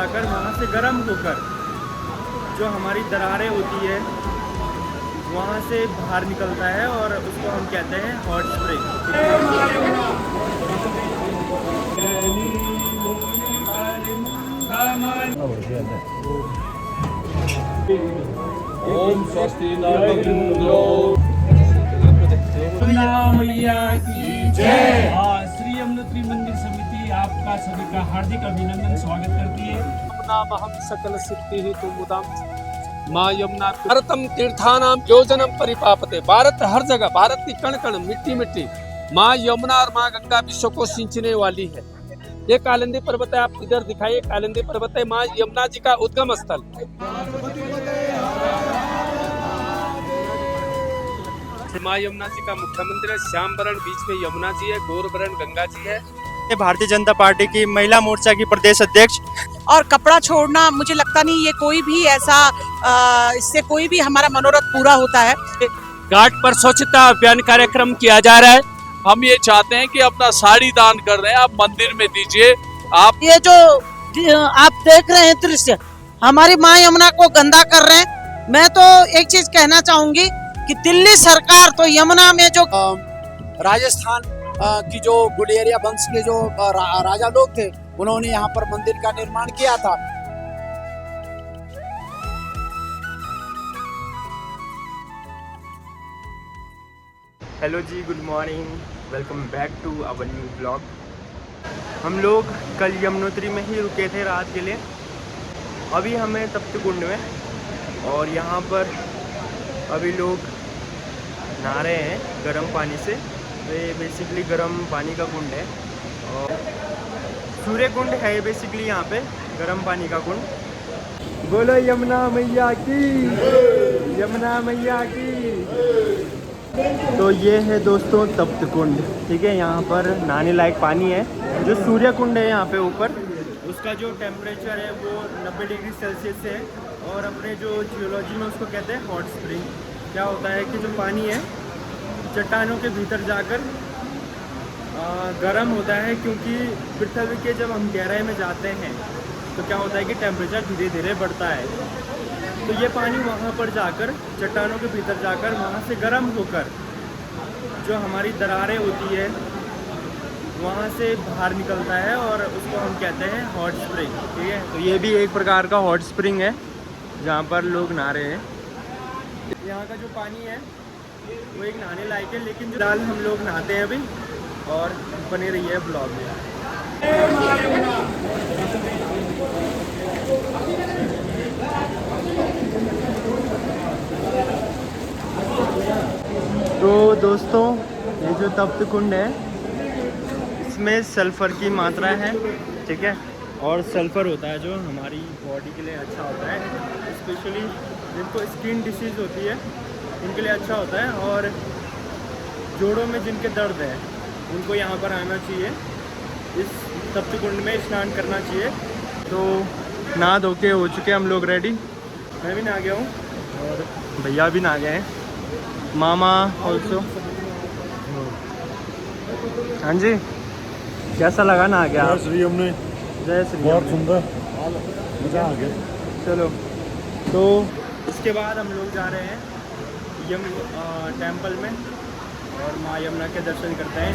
जाकर वहाँ से गर्म होकर जो हमारी दरारें होती है वहाँ से बाहर निकलता है और उसको हम कहते हैं हॉट स्प्रिंग। ओम स्वस्ति मैया की जय। श्री यमुनोत्री मंदिर समिति आपका सभी का हार्दिक अभिनंदन स्वागत करती है। नाम सकल सिद्धि हेतु मुदाम माँ यमुना भारतम तीर्थानाम योजनम परिपापते। भारत हर जगह, भारत की कण कण मिट्टी मिट्टी माँ यमुना और माँ गंगा विश्व को सिंचने वाली है। ये कालिंदी पर्वत है, आप इधर दिखाइए। कालिंदी पर्वत है माँ यमुना जी का उद्गम स्थल। माँ यमुना जी का मुख्य मंदिर है। श्याम वरण बीच में यमुना जी है, गौर वरण गंगा जी है। भारतीय जनता पार्टी की महिला मोर्चा की प्रदेश अध्यक्ष। और कपड़ा छोड़ना मुझे लगता नहीं ये कोई भी ऐसा इससे कोई भी हमारा मनोरथ पूरा होता है। घाट पर स्वच्छता अभियान कार्यक्रम किया जा रहा है। हम ये चाहते हैं कि अपना साड़ी दान कर रहे हैं, आप मंदिर में दीजिए। आप ये जो आप देख रहे हैं दृश्य, हमारी माँ यमुना को गंदा कर रहे हैं। मैं तो एक चीज कहना चाहूंगी कि दिल्ली सरकार तो यमुना में जो राजस्थान की जो गुलेरिया वंश के जो राजा लोग थे, उन्होंने यहाँ पर मंदिर का निर्माण किया था। हेलो जी, good morning, welcome back to our new blog. हम लोग कल यमुनोत्री में ही रुके थे रात के लिए। अभी हमें तप्त कुंड में, और यहाँ पर अभी लोग नहा रहे हैं गर्म पानी से। तो ये बेसिकली गर्म पानी का कुंड है और सूर्य कुंड है ये बेसिकली यहाँ पे गर्म पानी का कुंड। बोलो यमुना मैया की, यमुना मैया की। तो ये है दोस्तों तप्त कुंड, ठीक है। यहाँ पर नहाने लायक पानी है। जो सूर्य कुंड है यहाँ पे ऊपर, उसका जो टेम्परेचर है वो 90 डिग्री सेल्सियस है। और अपने जो जियोलॉजी में उसको कहते हैं हॉट स्प्रिंग। क्या होता है कि जो पानी है चट्टानों के भीतर जाकर गर्म होता है, क्योंकि पृथ्वी के जब हम गहराई में जाते हैं तो क्या होता है कि टेम्परेचर धीरे धीरे बढ़ता है। तो ये पानी वहाँ पर जाकर चट्टानों के भीतर जाकर वहाँ से गर्म होकर जो हमारी दरारें होती है वहाँ से बाहर निकलता है और उसको हम कहते हैं हॉट स्प्रिंग, ठीक है। तो ये भी एक प्रकार का हॉट स्प्रिंग है जहाँ पर लोग नहा रहे हैं। यहाँ का जो पानी है वो एक नहाने लायक है, लेकिन जो दाल हम लोग नहाते हैं अभी, और बने रही है ब्लॉग में। तो दोस्तों, ये जो तप्त कुंड है इसमें सल्फ़र की मात्रा है, ठीक है। और सल्फ़र होता है जो हमारी बॉडी के लिए अच्छा होता है, स्पेशली जिनको स्किन डिसीज़ होती है उनके लिए अच्छा होता है। और जोड़ों में जिनके दर्द है उनको यहाँ पर आना चाहिए, इस तप्त कुंड में स्नान करना चाहिए। तो नहा धो के हो चुके हम लोग रेडी। मैं भी नहा गया हूँ और भैया भी नहा गए हैं, मामा ऑल्सो। हाँ जी, कैसा लगा नहा गया? जय श्री यमुने, जय श्री, बहुत सुंदर, मजा आ गया। चलो, तो इसके बाद हम लोग जा रहे हैं टेम्पल में और माँ यमुना के दर्शन करते हैं।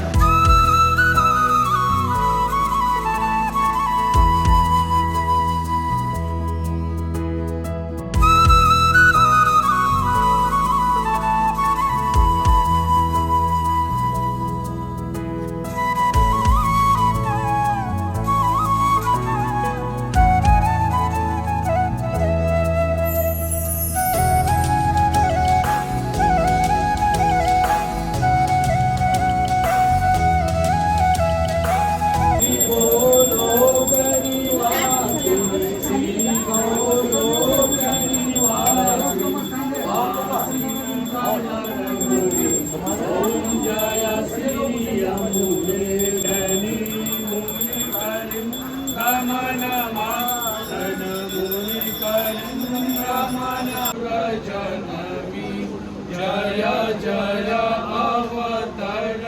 जय जय अवतरणी।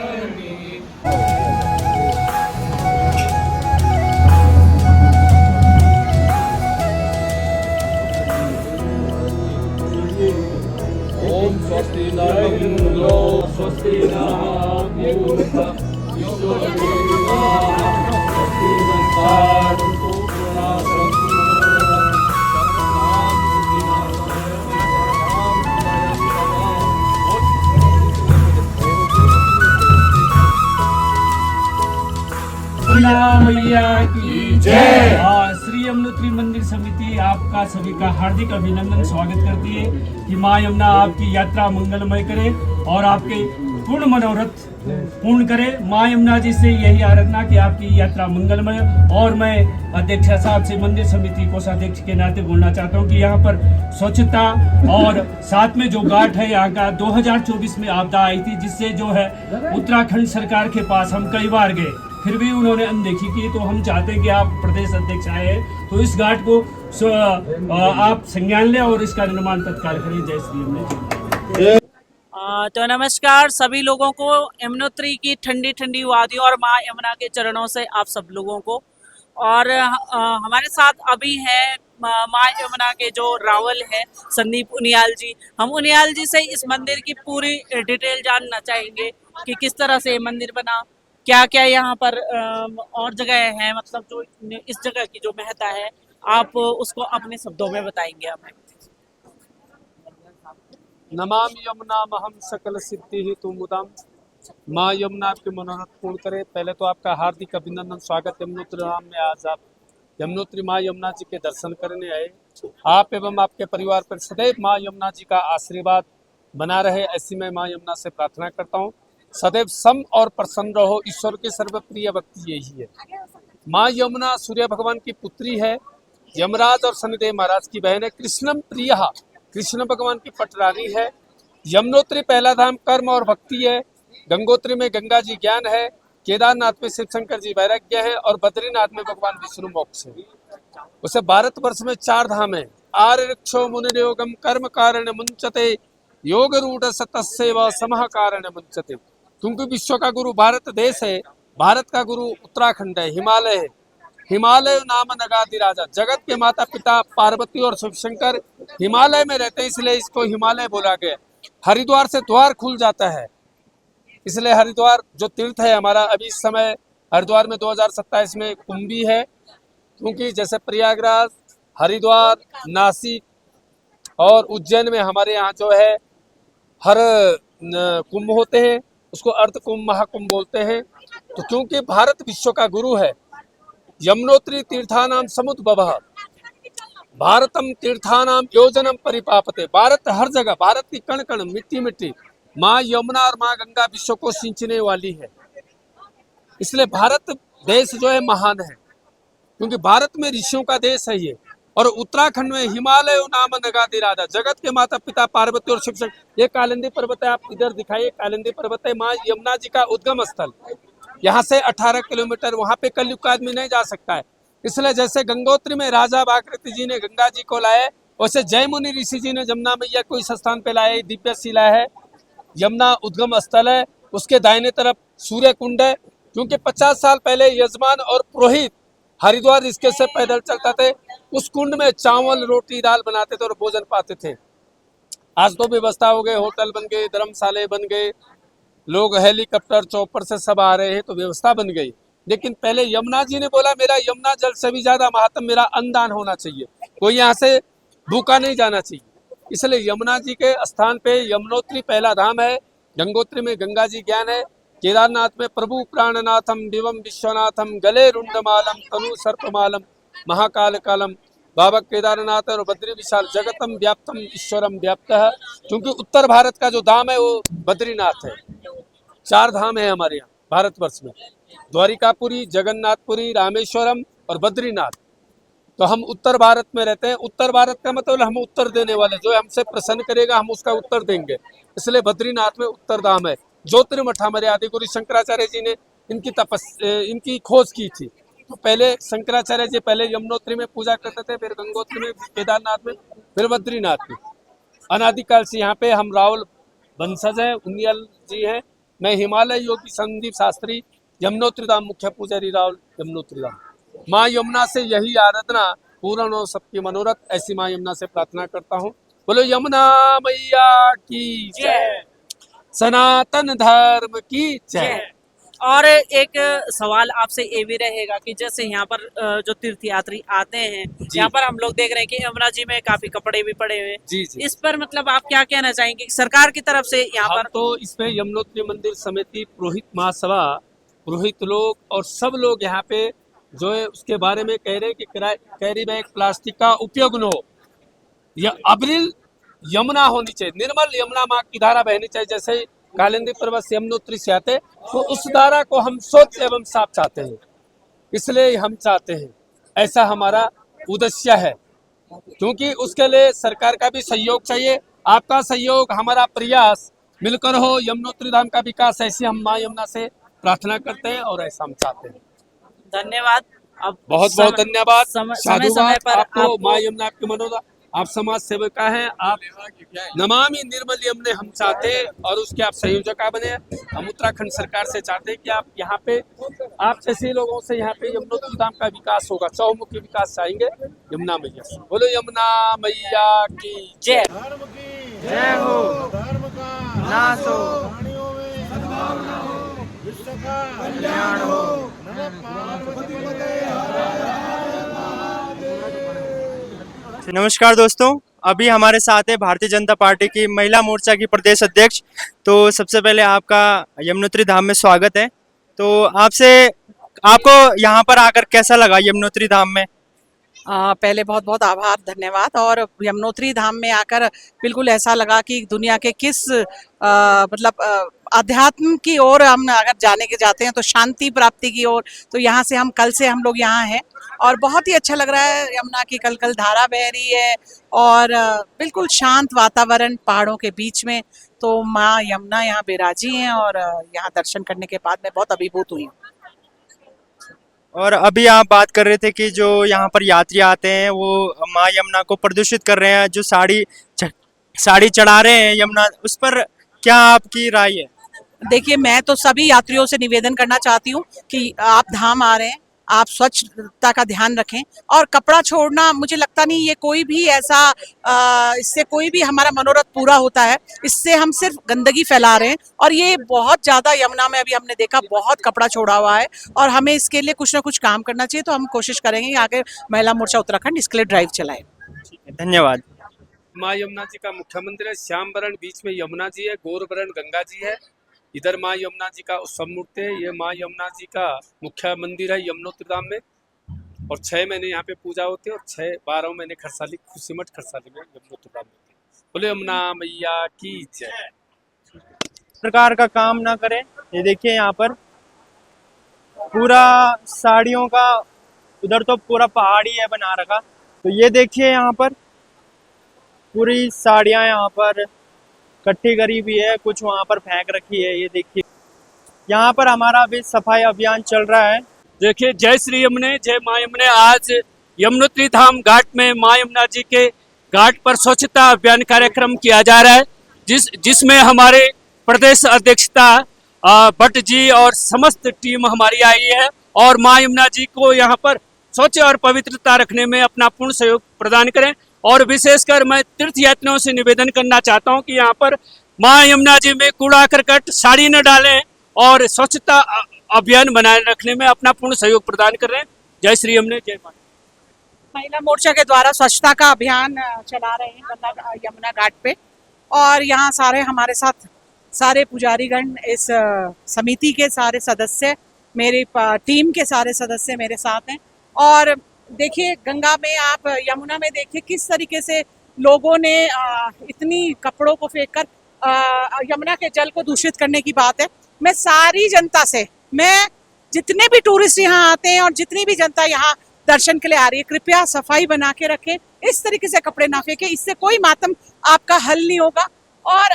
मैया की जय। श्री यमुनोत्री मंदिर समिति आपका सभी का हार्दिक अभिनंदन स्वागत करती है कि माँ यमुना आपकी यात्रा मंगलमय करे और आपके पूर्ण मनोरथ पूर्ण करे। माँ यमुना जी से यही आराधना कि आपकी यात्रा मंगलमय। और मैं अध्यक्ष साहब से मंदिर समिति कोषाध्यक्ष के नाते बोलना चाहता हूँ कि यहाँ पर स्वच्छता और साथ में जो घाट है यहाँ का 2024 में आपदा आई थी, जिससे जो है उत्तराखंड सरकार के पास हम कई बार गए, फिर भी उन्होंने अनदेखी की। तो हम चाहते हैं कि आप प्रदेश अध्यक्ष आए हैं तो इस घाट को आप संज्ञान लें और इसका निर्माण तत्काल करें। जय श्री यमुना। तो नमस्कार सभी लोगों को, यमुनोत्री की ठंडी ठंडी वादियों और माँ यमुना के चरणों से आप सब लोगों को। और हमारे साथ अभी हैं माँ यमुना के जो रावल हैं संदीप उनियाल जी। हम उनियाल जी से इस मंदिर की पूरी डिटेल जानना चाहेंगे कि किस तरह से ये मंदिर बना, क्या क्या यहाँ पर और जगह है, मतलब जो इस जगह की जो महत्ता है आप उसको अपने शब्दों में बताएंगे हमें। नमामि यमुना महम सकल सिद्धि हेतु मुदाम। माँ यमुना आपके मनोरथ पूर्ण करे। पहले तो आपका हार्दिक अभिनंदन स्वागत। यमुनोत्री धाम में आज आप यमुनोत्री माँ यमुना जी के दर्शन करने आए। आप एवं आपके परिवार पर सदैव माँ यमुना जी का आशीर्वाद बना रहे, ऐसी मैं माँ यमुना से प्रार्थना करता हूँ। सदैव सम और प्रसन्न रहो। ईश्वर के सर्वप्रिय भक्ति यही है। माँ यमुना सूर्य भगवान की पुत्री है, यमराज और शनिदेव महाराज की बहन है। कृष्णम प्रिया, कृष्ण भगवान की पटरानी है। यमुनोत्री पहला धाम कर्म और भक्ति है। गंगोत्री में गंगा जी ज्ञान है। केदारनाथ में शिव शंकर जी वैराग्य है और बद्रीनाथ में भगवान विष्णु मोक्ष है। उसे भारतवर्ष में 4 धाम है। आर्यक्षो मुनियोगम कर्म कारण मुंचते योग रूढ़ सतसेवा समह कारण मुंचते। क्योंकि विश्व का गुरु भारत देश है, भारत का गुरु उत्तराखंड है, हिमालय है। हिमालय नाम नगादि राजा, जगत के माता पिता पार्वती और शिव शंकर हिमालय में रहते हैं, इसलिए इसको हिमालय बोला गया। हरिद्वार से द्वार खुल जाता है, इसलिए हरिद्वार जो तीर्थ है हमारा, अभी इस समय हरिद्वार में 2027 में कुंभ भी है। क्योंकि जैसे प्रयागराज, हरिद्वार, नासिक और उज्जैन में हमारे यहाँ जो है हर कुंभ होते हैं, उसको अर्ध कुंभ महाकुंभ बोलते हैं। तो क्योंकि भारत विश्व का गुरु है, यमुनोत्री तीर्थानाम समुद्भवः भारतम तीर्थानाम योजनम परिपापते। भारत हर जगह, भारत की कण कण मिट्टी मिट्टी माँ यमुना और माँ गंगा विश्व को सिंचने वाली है। इसलिए भारत देश जो है महान है, क्योंकि भारत में ऋषियों का देश है ये। और उत्तराखंड में हिमालय नाम नगादि राजा, जगत के माता पिता पार्वती और शिव शंकर। ये कालिंदी पर्वत है, आप इधर दिखाइए, कालिंदी पर्वत है माँ यमुना जी का उद्गम स्थल। यहाँ से 18 किलोमीटर, वहां पे कलयुग का आदमी नहीं जा सकता है। इसलिए जैसे गंगोत्री में राजा भागीरथी जी ने गंगा जी को लाए, वैसे जयमुनि ऋषि जी ने जमुना मैया को इस स्थान पे लाए। दिव्य शिला है, यमुना उद्गम स्थल है। उसके दाहिने तरफ सूर्य कुंड है। क्योंकि 50 साल पहले यजमान और पुरोहित हरिद्वार ऋषिकेश से पैदल चलते थे, उस कुंड में चावल रोटी दाल बनाते थे और भोजन पाते थे। आज तो व्यवस्था हो गए, होटल बन गए, धर्मशाले बन गए, लोग हेलीकॉप्टर चौपर से सब आ रहे हैं, तो व्यवस्था बन गई। लेकिन पहले यमुना जी ने बोला मेरा यमुना जल से भी ज्यादा महात्म मेरा अन्नदान होना चाहिए, कोई यहाँ से भूखा नहीं जाना चाहिए। इसलिए यमुना जी के स्थान पे यमुनोत्री पहला धाम है। गंगोत्री में गंगा जी ज्ञान है। केदारनाथ में प्रभु प्राणनाथम दिवम विश्वनाथम गले रुंडमालम तनु सर्पमालम महाकाल कालम। बाबा केदारनाथ और बद्री विशाल जगतम व्याप्तम ईश्वरम व्याप्त है। क्योंकि उत्तर भारत का जो धाम है वो बद्रीनाथ है। 4 धाम है हमारे यहाँ भारतवर्ष में, द्वारिकापुरी, जगन्नाथपुरी, रामेश्वरम और बद्रीनाथ। तो हम उत्तर भारत में रहते हैं। उत्तर भारत का मतलब हम उत्तर देने वाले, जो हमसे प्रसन्न करेगा हम उसका उत्तर देंगे। इसलिए बद्रीनाथ में उत्तर धाम है। ज्योतिर्मठ हमारे आदि गुरु शंकराचार्य जी ने इनकी खोज की थी। तो पहले शंकराचार्य जी पहले यमुनोत्री में पूजा करते थे, फिर गंगोत्री में, केदारनाथ में, फिर बद्रीनाथ में। अनादिकाल से यहाँ पे हम रावल वंशज है, उनियाल जी हैं। मैं हिमालय योगी संदीप शास्त्री, यमुनोत्री धाम मुख्य पुजारी रावल, यमुनोत्री धाम। माँ यमुना से यही आराधना पूर्ण हो सबकी मनोरथ, ऐसी माँ यमुना से प्रार्थना करता हूँ। बोलो यमुना मैया की जय, सनातन धर्म की जय। और एक सवाल आपसे ये भी रहेगा कि जैसे यहाँ पर जो तीर्थ यात्री आते हैं, यहाँ पर हम लोग देख रहे हैं कि यमुना जी में काफी कपड़े भी पड़े हुए हैं। जी जी। इस पर मतलब आप क्या कहना चाहेंगे सरकार की तरफ से यहाँ पर? तो इसमें यमुनोत्री मंदिर समिति, पुरोहित महासभा, पुरोहित लोग और सब लोग यहाँ पे जो है उसके बारे में कह रहे हैं कि कैरी बैग प्लास्टिक का उपयोग न हो। यह अविरल यमुना होनी चाहिए, निर्मल यमुना माँ की धारा बहनी चाहिए। जैसे कालिंदी पर्वत से यमुनोत्री से आते तो उस धारा को हम स्वच्छ एवं साफ चाहते हैं, इसलिए हम चाहते हैं, ऐसा हमारा उद्देश्य है। क्योंकि उसके लिए सरकार का भी सहयोग चाहिए, आपका सहयोग, हमारा प्रयास मिलकर हो, यमुनोत्री धाम का विकास ऐसे हम माँ यमुना से प्रार्थना करते हैं और ऐसा हम चाहते हैं। धन्यवाद। अब बहुत बहुत धन्यवाद, समय साधुवाद पर आपको, माँ यमुना आपकी मनोदा, आप समाज सेविका हैं, आप नमामि निर्मल यमुने हम चाहते हैं और उसके आप संयोजका बने। हम उत्तराखंड सरकार से चाहते हैं कि आप यहाँ पे, आप जैसे लोगों से यहाँ पे यमुनोत्री धाम का विकास होगा, चौमुखी विकास चाहेंगे यमुना मैया से। बोलो यमुना मैया की जय। जय हो, नाश हो, कल्याण हो। नमस्कार दोस्तों, अभी हमारे साथ है भारतीय जनता पार्टी की महिला मोर्चा की प्रदेश अध्यक्ष। तो सबसे पहले आपका यमुनोत्री धाम में स्वागत है। तो आपको यहाँ पर आकर कैसा लगा यमुनोत्री धाम में? पहले बहुत बहुत आभार, धन्यवाद। और यमुनोत्री धाम में आकर बिल्कुल ऐसा लगा कि दुनिया के किस अध्यात्म की ओर हम अगर जाते हैं तो शांति प्राप्ति की ओर। तो यहाँ से कल से हम लोग यहाँ हैं और बहुत ही अच्छा लग रहा है। यमुना की कल धारा बह रही है और बिल्कुल शांत वातावरण पहाड़ों के बीच में। तो माँ यमुना यहाँ विराजी हैं और यहाँ दर्शन करने के बाद मैं बहुत अभिभूत हुई हूँ। और अभी आप बात कर रहे थे कि जो यहाँ पर यात्री आते हैं वो माँ यमुना को प्रदूषित कर रहे हैं, जो साड़ी चढ़ा रहे हैं यमुना, उस पर क्या आपकी राय है? देखिए, मैं तो सभी यात्रियों से निवेदन करना चाहती हूँ कि आप धाम आ रहे हैं, आप स्वच्छता का ध्यान रखें। और कपड़ा छोड़ना, मुझे लगता नहीं ये कोई भी ऐसा इससे कोई भी हमारा मनोरथ पूरा होता है। इससे हम सिर्फ गंदगी फैला रहे हैं और ये बहुत ज्यादा यमुना में अभी हमने देखा बहुत कपड़ा छोड़ा हुआ है और हमें इसके लिए कुछ ना कुछ काम करना चाहिए। तो हम कोशिश करेंगे कि आगे महिला मोर्चा उत्तराखंड इसके लिए ड्राइव चलाए। धन्यवाद। माँ यमुना जी का मुख्य मंदिर है, श्याम वरण बीच में यमुना जी है, गौर वरण गंगा जी है, इधर माँ यमुना जी का उत्सव मूर्ति है। ये माँ यमुना जी का मुख्य मंदिर है यमुनोत्री धाम में और 6 महीने यहाँ पे पूजा होती है और 12 महीने खरसाली, खुशीमठ खरसाली में यमुनोत्री धाम में। बोले यमुना मैया की जय। प्रकार का काम ना करें। ये देखिए यहाँ पर पूरा साड़ियों का, उधर तो पूरा पहाड़ी है बना रखा। तो ये देखिए यहाँ पर पूरी साड़ियाँ यहाँ पर इकट्ठी करी भी है, कुछ वहाँ पर फेंक रखी है। ये देखिए यहाँ पर हमारा अभी सफाई अभियान चल रहा है। देखिए, जय श्री यमुने, जय माँ यमुने। आज यमुनोत्री धाम घाट में माँ यमुना जी के घाट पर स्वच्छता अभियान कार्यक्रम किया जा रहा है, जिसमें हमारे प्रदेश अध्यक्षता भट्ट जी और समस्त टीम हमारी आई है और माँ यमुना जी को यहाँ पर स्वच्छ और पवित्रता रखने में अपना पूर्ण सहयोग प्रदान करें। और विशेषकर मैं तीर्थ यात्रियों से निवेदन करना चाहता हूं कि यहाँ पर माँ यमुना जी में कूड़ा करकट साड़ी न डालें और स्वच्छता अभियान बनाए रखने में अपना पूर्ण सहयोग प्रदान करें। जय श्री यमुने, जय माता। महिला मोर्चा के द्वारा स्वच्छता का अभियान चला रहे हैं गंगा यमुना घाट पे और यहाँ सारे हमारे साथ सारे पुजारीगण, इस समिति के सारे सदस्य, मेरी टीम के सारे सदस्य मेरे साथ हैं। और देखिए, गंगा में, आप यमुना में देखिए किस तरीके से लोगों ने इतनी कपड़ों को फेंककर यमुना के जल को दूषित करने की बात है। मैं सारी जनता से, मैं जितने भी टूरिस्ट यहाँ आते हैं और जितनी भी जनता यहाँ दर्शन के लिए आ रही है, कृपया सफाई बना के रखें, इस तरीके से कपड़े ना फेंकें। इससे कोई मातम आपका हल नहीं होगा। और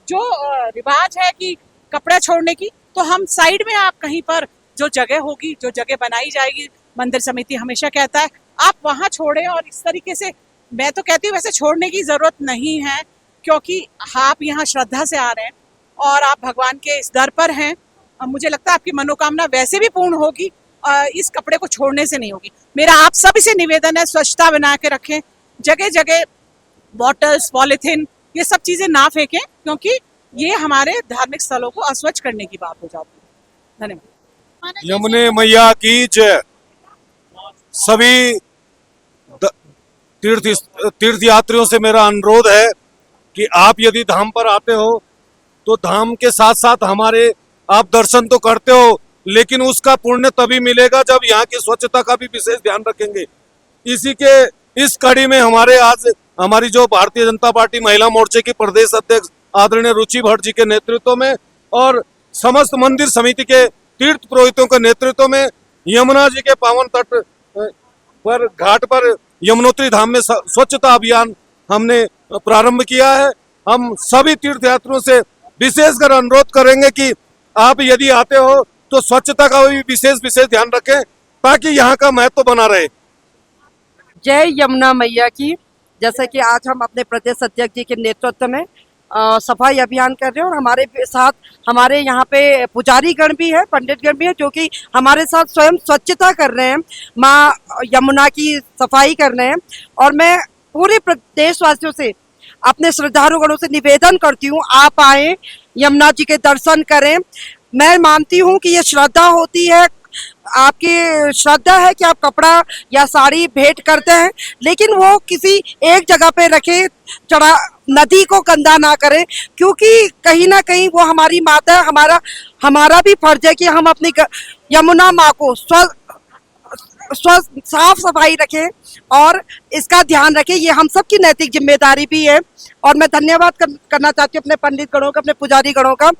जो रिवाज है कि कपड़ा छोड़ने की, तो हम साइड में, आप कहीं पर जो जगह होगी, जो जगह बनाई जाएगी, मंदिर समिति हमेशा कहता है आप वहां छोड़ें। और इस तरीके से मैं तो कहती हूँ वैसे छोड़ने की जरूरत नहीं है, क्योंकि आप यहाँ श्रद्धा से आ रहे हैं और आप भगवान के इस दर पर हैं। मुझे लगता है आपकी मनोकामना वैसे भी पूर्ण होगी, इस कपड़े को छोड़ने से नहीं होगी। मेरा आप सभी से निवेदन है, स्वच्छता बना के रखें, जगह जगह बॉटल्स, पॉलिथीन, ये सब चीजें ना फेंकें, क्योंकि ये हमारे धार्मिक स्थलों को अस्वच्छ करने की बात हो जाती है। धन्यवाद। यमुने मैया की जय। सभी तीर्थ यात्रियों से मेरा अनुरोध है कि आप यदि धाम पर आते हो तो धाम के साथ साथ हमारे आप दर्शन तो करते हो, लेकिन उसका पुण्य तभी मिलेगा जब यहाँ की स्वच्छता का भी विशेष ध्यान रखेंगे। इसी के इस कड़ी में हमारी जो भारतीय जनता पार्टी महिला मोर्चे की प्रदेश अध्यक्ष आदरणीय रुचि भट्ट जी के नेतृत्व में और समस्त मंदिर समिति के तीर्थ पुरोहितों के नेतृत्व में यमुना जी के पावन तट पर घाट पर यमुनोत्री धाम में स्वच्छता अभियान हमने प्रारंभ किया है। हम सभी तीर्थयात्रियों से विशेषकर अनुरोध करेंगे कि आप यदि आते हो तो स्वच्छता का भी विशेष ध्यान रखें ताकि यहाँ का महत्व बना रहे। जय यमुना मैया की। जैसे कि आज हम अपने प्रदेश अध्यक्ष जी के नेतृत्व में सफाई अभियान कर रहे हैं और हमारे साथ हमारे यहाँ पे पुजारी गण भी है, पंडित गण भी है, जो कि हमारे साथ स्वयं स्वच्छता कर रहे हैं, माँ यमुना की सफाई कर रहे हैं। और मैं पूरे देशवासियों से, अपने श्रद्धालुगणों से निवेदन करती हूँ, आप आए, यमुना जी के दर्शन करें। मैं मानती हूँ कि ये श्रद्धा होती है, आपकी श्रद्धा है कि आप कपड़ा या साड़ी भेंट करते हैं, लेकिन वो किसी एक जगह पे रखे, चढ़ा, नदी को गंदा ना करें, क्योंकि कहीं ना कहीं वो हमारी माता है। हमारा भी फर्ज है कि हम अपनी यमुना माँ को साफ सफाई रखें और इसका ध्यान रखें। ये हम सब की नैतिक जिम्मेदारी भी है। और मैं धन्यवाद करना चाहती हूँ अपने पंडित गणों का, अपने पुजारी गणों का।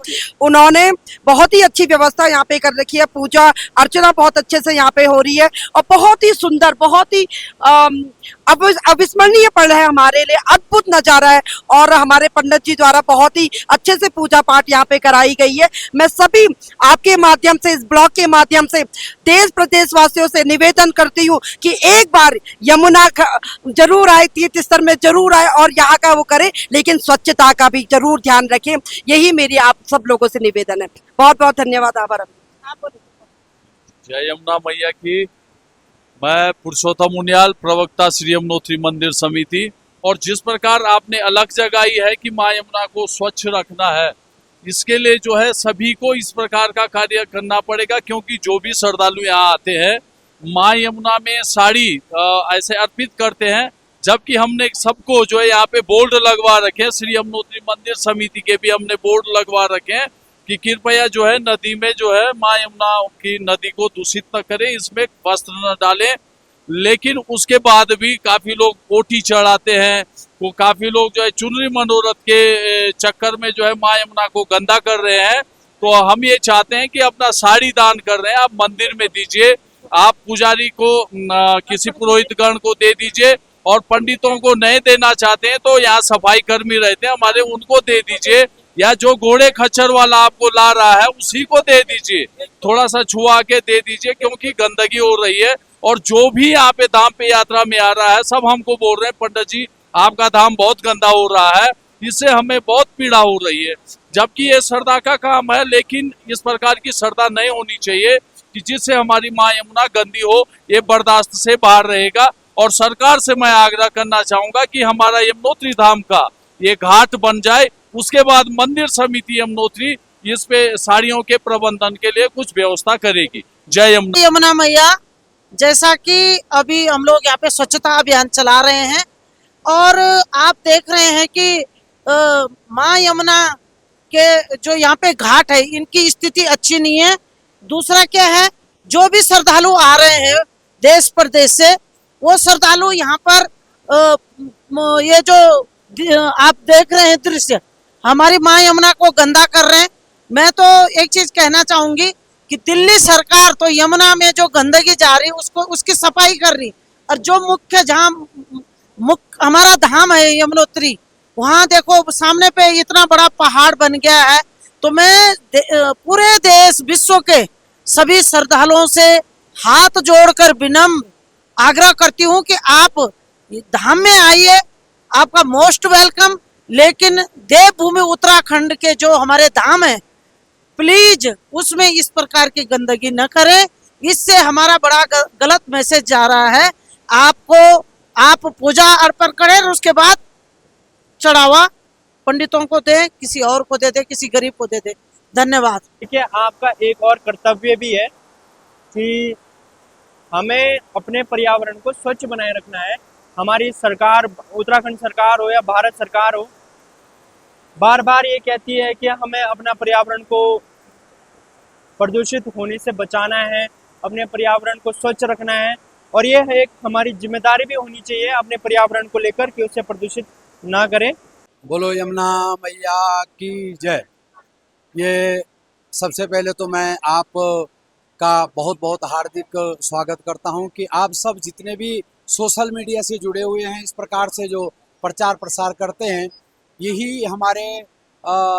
उन्होंने बहुत ही अच्छी व्यवस्था यहाँ पे कर रखी है, पूजा अर्चना बहुत अच्छे से यहाँ पे हो रही है और बहुत ही सुंदर, बहुत ही अविस्मरणीय पल है हमारे लिए, अद्भुत नजारा है। और हमारे पंडित जी द्वारा बहुत ही अच्छे से पूजा पाठ यहाँ पे कराई गई है। मैं सभी आपके माध्यम से, इस ब्लॉग के माध्यम से देश प्रदेश वासियों से निवेदन करती हूँ कि एक बार यमुना जरूर आए, तीर्थ स्थल में जरूर आए और यहाँ का वो करे, लेकिन स्वच्छता का भी जरूर ध्यान रखें। यही मेरी आप सब लोगों से निवेदन है। बहुत बहुत धन्यवाद। आभार। जय यमुना मैया की। मैं पुरुषोत्तम उनियाल, प्रवक्ता श्री यमुनोत्री मंदिर समिति। और जिस प्रकार आपने अलग जगाई है कि माँ यमुना को स्वच्छ रखना है, इसके लिए जो है सभी को इस प्रकार का कार्य करना पड़ेगा, क्योंकि जो भी श्रद्धालु यहाँ आते हैं माँ यमुना में साड़ी ऐसे अर्पित करते हैं, जबकि हमने सबको जो है यहाँ पे बोर्ड लगवा रखे हैं, श्री यमुनोत्री मंदिर समिति के भी हमने बोर्ड लगवा रखे हैं कि कृपया जो है नदी में जो है माँ यमुना की नदी को दूषित न करें, इसमें वस्त्र न डालें। लेकिन उसके बाद भी काफी लोग कोठी चढ़ाते हैं, वो काफी लोग जो है चुनरी मनोरथ के चक्कर में जो है माँ यमुना को गंदा कर रहे हैं। तो हम ये चाहते हैं कि अपना साड़ी दान कर रहे हैं, आप मंदिर में दीजिए, आप पुजारी को किसी पुरोहित गण को दे दीजिए, और पंडितों को नहीं देना चाहते हैं तो यहाँ सफाई कर्मी रहते हैं हमारे, उनको दे दीजिए, या जो घोड़े खच्चर वाला आपको ला रहा है उसी को दे दीजिए, थोड़ा सा छुआ के दे दीजिए, क्योंकि गंदगी हो रही है। और जो भी यहाँ पे धाम पे यात्रा में आ रहा है सब हमको बोल रहे हैं, पंडित जी आपका धाम बहुत गंदा हो रहा है, इससे हमें बहुत पीड़ा हो रही है। जबकि ये श्रद्धा का काम है, लेकिन इस प्रकार की श्रद्धा नहीं होनी चाहिए कि जिससे हमारी माँ यमुना गंदी हो, ये बर्दाश्त से बाहर रहेगा। और सरकार से मैं आग्रह करना चाहूंगा कि हमारा यमुनोत्री धाम का ये घाट बन जाए, उसके बाद मंदिर समिति यमुनोत्री इस पे साड़ियों के प्रबंधन के लिए कुछ व्यवस्था करेगी। जय यमुना। यमुना मैया, जैसा कि अभी हम लोग यहाँ पे स्वच्छता अभियान चला रहे हैं और आप देख रहे हैं कि माँ यमुना के जो यहाँ पे घाट है इनकी स्थिति अच्छी नहीं है। दूसरा क्या है, जो भी श्रद्धालु आ रहे हैं देश प्रदेश से, वो श्रद्धालु यहाँ पर ये जो आप देख रहे हैं दृश्य, हमारी माँ यमुना को गंदा कर रहे हैं। मैं तो एक चीज कहना चाहूंगी कि दिल्ली सरकार तो यमुना में जो गंदगी जा रही उसको उसकी सफाई कर रही, और जो हमारा धाम है यमुनोत्री, वहाँ देखो सामने पे इतना बड़ा पहाड़ बन गया है। तो मैं पूरे देश विश्व के सभी श्रद्धालुओं से हाथ जोड़कर विनम्र आग्रह करती हूँ कि आप धाम में आइए, आपका मोस्ट वेलकम। लेकिन देवभूमि उत्तराखंड के जो हमारे धाम है, प्लीज उसमें इस प्रकार की गंदगी न करें, इससे हमारा बड़ा गलत मैसेज जा रहा है। आप पूजा अर्पण करें और उसके बाद चढ़ावा पंडितों को दे, किसी और को दे दे, किसी गरीब को दे दे। धन्यवाद। ठीक है, आपका एक और कर्तव्य भी है कि हमें अपने पर्यावरण को स्वच्छ बनाए रखना है। हमारी सरकार, उत्तराखंड सरकार हो या भारत सरकार हो, बार बार ये कहती है कि हमें अपना पर्यावरण को प्रदूषित होने से बचाना है, अपने पर्यावरण को स्वच्छ रखना है और ये एक हमारी जिम्मेदारी भी होनी चाहिए अपने पर्यावरण को लेकर कि उसे प्रदूषित ना करें। बोलो यमुना मैया की जय। ये सबसे पहले तो मैं आप का बहुत बहुत हार्दिक स्वागत करता हूं कि आप सब जितने भी सोशल मीडिया से जुड़े हुए हैं, इस प्रकार से जो प्रचार प्रसार करते हैं, यही हमारे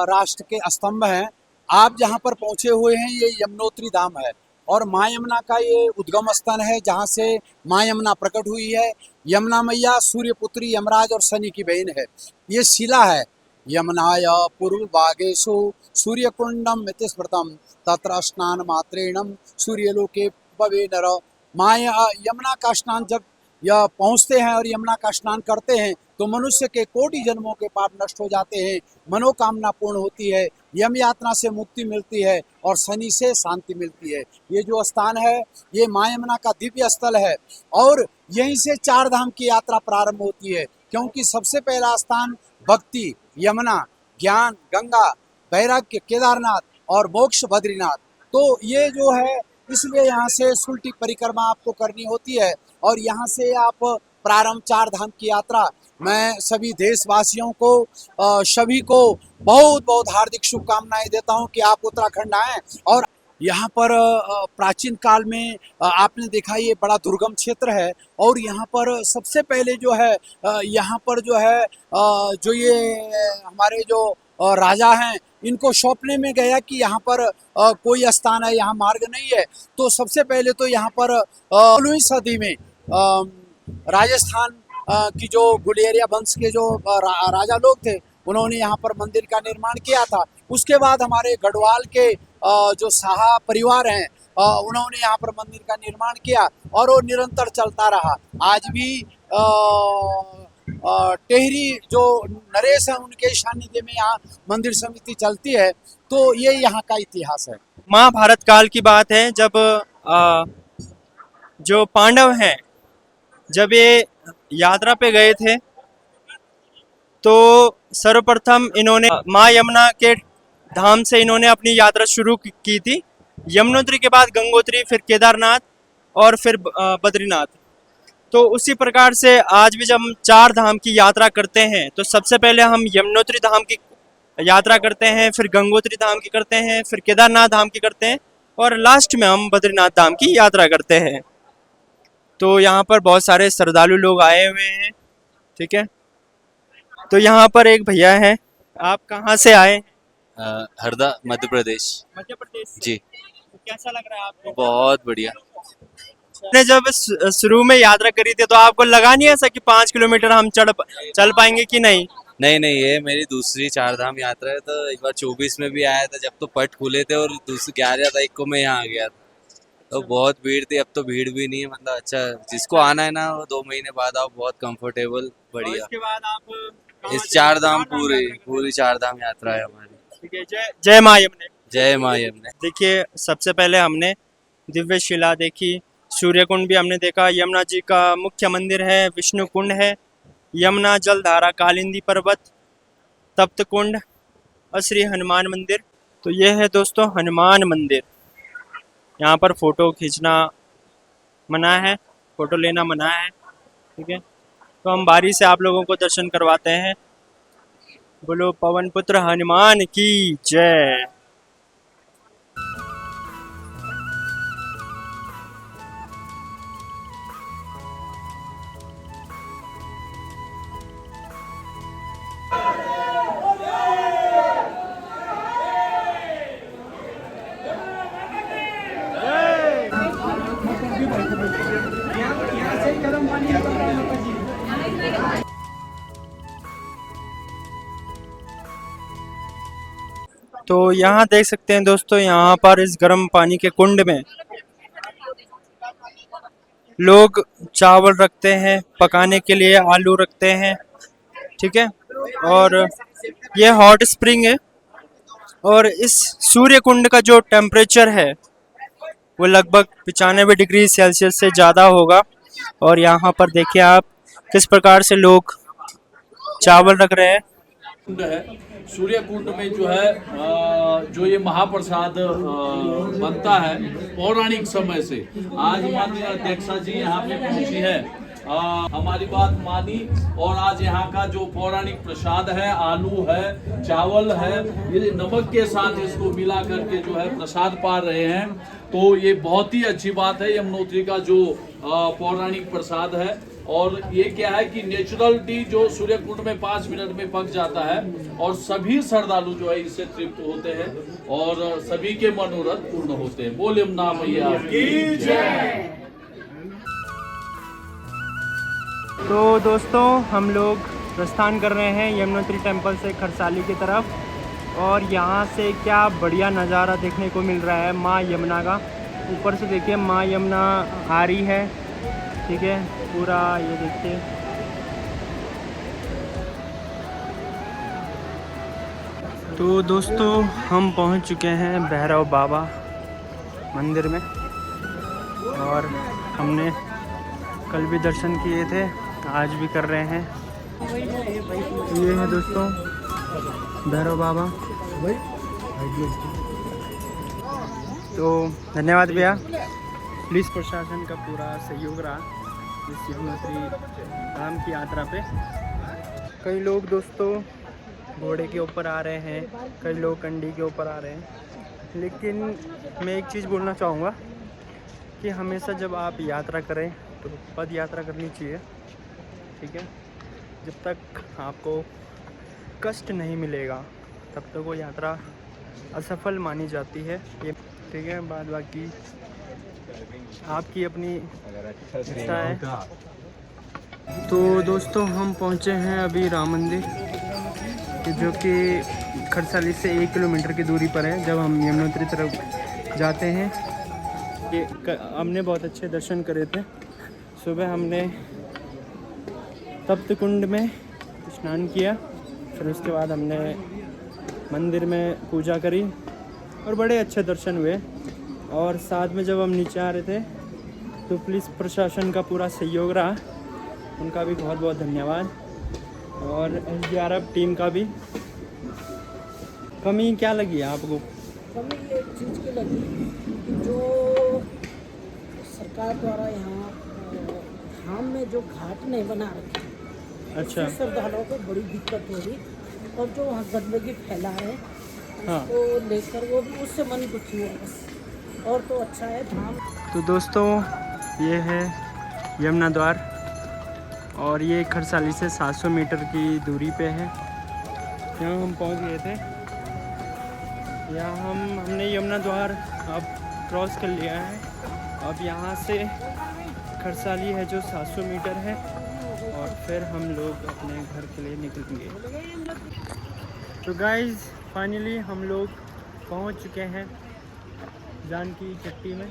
राष्ट्र के स्तंभ हैं। आप जहां पर पहुंचे हुए हैं ये यमुनोत्री धाम है और माँ यमुना का ये उद्गम स्थान है जहां से माँ यमुना प्रकट हुई है। यमुना मैया सूर्यपुत्री यमराज और शनि की बहन है। ये शिला है। यमुनाय पूर्वभागेषु सूर्यकुंडम इति स्मृतम तत्र स्नान मात्रेणम सूर्यलोके भवे नर। माँ यमुना का स्नान जब यह पहुँचते हैं और यमुना का स्नान करते हैं तो मनुष्य के कोटि जन्मों के पाप नष्ट हो जाते हैं, मनोकामना पूर्ण होती है, यम यातना से मुक्ति मिलती है और शनि से शांति मिलती है। ये जो स्थान है ये माँ यमुना का दिव्य स्थल है और यहीं से 4 धाम की यात्रा प्रारंभ होती है, क्योंकि सबसे पहला स्थान भक्ति यमुना, ज्ञान गंगा, वैराग्य केदारनाथ और मोक्ष बद्रीनाथ। तो ये जो है इसलिए यहाँ से सुल्टी परिक्रमा आपको करनी होती है और यहाँ से आप प्रारंभ 4 धाम की यात्रा। मैं सभी देशवासियों को सभी को बहुत बहुत हार्दिक शुभकामनाएं देता हूं कि आप उत्तराखंड आएं। और यहाँ पर प्राचीन काल में आपने देखा ये बड़ा दुर्गम क्षेत्र है और यहाँ पर सबसे पहले जो है यहाँ पर जो है जो ये हमारे जो राजा हैं इनको सौंपने में गया कि यहाँ पर कोई स्थान है, यहाँ मार्ग नहीं है। तो सबसे पहले तो यहाँ पर 16वीं सदी में राजस्थान की जो गुलेरिया वंश के जो राजा लोग थे उन्होंने यहाँ पर मंदिर का निर्माण किया था। उसके बाद हमारे गढ़वाल के जो शाह परिवार हैं उन्होंने यहाँ पर मंदिर का निर्माण किया और वो निरंतर चलता रहा। आज भी टेहरी जो नरेश हैं उनके सानिध्य में यहाँ मंदिर समिति चलती है। तो ये यहाँ का इतिहास है। महाभारत काल की बात है जब जो पांडव हैं जब ये यात्रा पे गए थे तो सर्वप्रथम इन्होंने माँ यमुना के धाम से इन्होंने अपनी यात्रा शुरू की थी। यमुनोत्री के बाद गंगोत्री, फिर केदारनाथ और फिर बद्रीनाथ। तो उसी प्रकार से आज भी जब हम 4 धाम की यात्रा करते हैं तो सबसे पहले हम यमुनोत्री धाम की यात्रा करते हैं, फिर गंगोत्री धाम की करते हैं, फिर केदारनाथ धाम की करते हैं और लास्ट में हम बद्रीनाथ धाम की यात्रा करते हैं। तो यहाँ पर बहुत सारे श्रद्धालु लोग आए हुए हैं, ठीक है। तो यहाँ पर एक भैया हैं, आप कहाँ से आए? हरदा मध्य प्रदेश। मध्य प्रदेश से? जी। तो कैसा लग रहा है आपको? बहुत बढ़िया। आपने जब शुरू में यात्रा करी थी तो आपको लगा नहीं ऐसा कि 5 किलोमीटर हम चल पाएंगे कि नहीं? नहीं, ये मेरी दूसरी 4 धाम यात्रा है। तो एक बार 24 में भी आया था जब तो पट खुले थे और दूसरी 11 तारीख को मैं यहाँ आ गया था। तो बहुत भीड़ थी, अब तो भीड़ भी नहीं है। मतलब अच्छा, जिसको आना है ना वो 2 महीने बाद आओ, बहुत कंफर्टेबल, बढ़िया। इसके बाद आप इस 4 धाम पूरी 4 धाम यात्रा है हमारी। ठीक है। जय माँ यमुना। जय माँ यमुना। देखिए सबसे पहले हमने दिव्य शिला देखी, सूर्य कुंड भी हमने देखा, यमुना जी का मुख्य मंदिर है, विष्णु कुंड है, यमुना जलधारा, कालिंदी पर्वत, तप्त कुंड और श्री हनुमान मंदिर। तो ये है दोस्तों हनुमान मंदिर। यहाँ पर फोटो खींचना मना है, फोटो लेना मना है, ठीक है। तो हम बारी से आप लोगों को दर्शन करवाते हैं। बोलो पवन पुत्र हनुमान की जय। तो यहाँ देख सकते हैं दोस्तों, यहाँ पर इस गर्म पानी के कुंड में लोग चावल रखते हैं पकाने के लिए, आलू रखते हैं, ठीक है। और ये हॉट स्प्रिंग है और इस सूर्य कुंड का जो टेम्परेचर है वो लगभग 95 डिग्री सेल्सियस से ज़्यादा होगा। और यहाँ पर देखिए आप किस प्रकार से लोग चावल रख रहे हैं, कुंड है। सूर्य कुंड में जो है जो ये महाप्रसाद बनता है पौराणिक समय से। आज माननीय अध्यक्षा जी यहाँ पे पहुंची है, हमारी बात मानी और आज यहाँ का जो पौराणिक प्रसाद है, आलू है, चावल है, ये नमक के साथ इसको मिला करके जो है प्रसाद पा रहे हैं। तो ये बहुत ही अच्छी बात है, यमुनोत्री का जो पौराणिक प्रसाद है। और ये क्या है कि नेचुरलिटी जो सूर्य कुंड में 5 मिनट में पक जाता है और सभी श्रद्धालु जो है इससे तृप्त होते हैं और सभी के मनोरथ पूर्ण होते हैं। बोल यमुना मैया की जय। तो दोस्तों हम लोग प्रस्थान कर रहे हैं यमुनोत्री टेम्पल से खरसाली की तरफ और यहाँ से क्या बढ़िया नज़ारा देखने को मिल रहा है माँ यमुना का। ऊपर से देखिए माँ यमुना आ रही है, ठीक है, पूरा ये देखिए। तो दोस्तों हम पहुँच चुके हैं भैरव बाबा मंदिर में और हमने कल भी दर्शन किए थे, आज भी कर रहे हैं। ये है दोस्तों भैरव बाबा। तो धन्यवाद भैया, पुलिस प्रशासन का पूरा सहयोग रहा इस यमुनोत्री धाम की यात्रा पे। कई लोग दोस्तों घोड़े के ऊपर आ रहे हैं, कई लोग कंडी के ऊपर आ रहे हैं, लेकिन मैं एक चीज़ बोलना चाहूँगा कि हमेशा जब आप यात्रा करें तो पद यात्रा करनी चाहिए, ठीक है। जब तक आपको कष्ट नहीं मिलेगा तब तक वो यात्रा असफल मानी जाती है, ये ठीक है। बाद बाकी आपकी अपनी इच्छा है। तो दोस्तों हम पहुंचे हैं अभी राम मंदिर, जो कि खरसाली से 1 किलोमीटर की दूरी पर है। जब हम यमुनोत्री तरफ जाते हैं, ये हमने बहुत अच्छे दर्शन करे थे। सुबह हमने तप्त कुंड में स्नान किया, फिर उसके बाद हमने मंदिर में पूजा करी और बड़े अच्छे दर्शन हुए। और साथ में जब हम नीचे आ रहे थे तो पुलिस प्रशासन का पूरा सहयोग रहा, उनका भी बहुत बहुत धन्यवाद। और SDRF टीम का भी। कमी क्या लगी है आपको? कमी एक चीज़ की लगी कि जो सरकार द्वारा यहाँ धाम में जो घाट नहीं बना रखे, अच्छा, श्रद्धालुओं को बड़ी दिक्कत हो रही और जो वहाँ गंदगी फैला है उसको लेकर वो भी उससे मन दुखी हुआ बस, और तो अच्छा है धाम। तो दोस्तों ये है यमुना द्वार और ये खरसाली से 700 मीटर की दूरी पे है। यहाँ हम पहुँच गए थे। यहाँ हमने यमुना द्वार अब क्रॉस कर लिया है। अब यहाँ से खरसाली है जो 700 मीटर है और फिर हम लोग अपने घर के लिए निकलेंगे। तो गाइज़ फाइनली हम लोग पहुँच चुके हैं जानकी चट्टी में।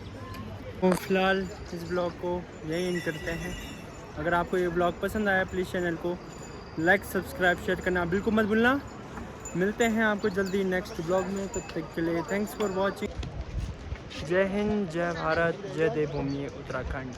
तो फिलहाल इस ब्लॉग को यही एंड करते हैं। अगर आपको ये ब्लॉग पसंद आया प्लीज़ चैनल को लाइक, सब्सक्राइब, शेयर करना बिल्कुल मत भूलना। मिलते हैं आपको जल्दी नेक्स्ट ब्लॉग में, तब तक के लिए थैंक्स फॉर वॉचिंग। जय हिंद, जय भारत, जय देवभूमि उत्तराखंड।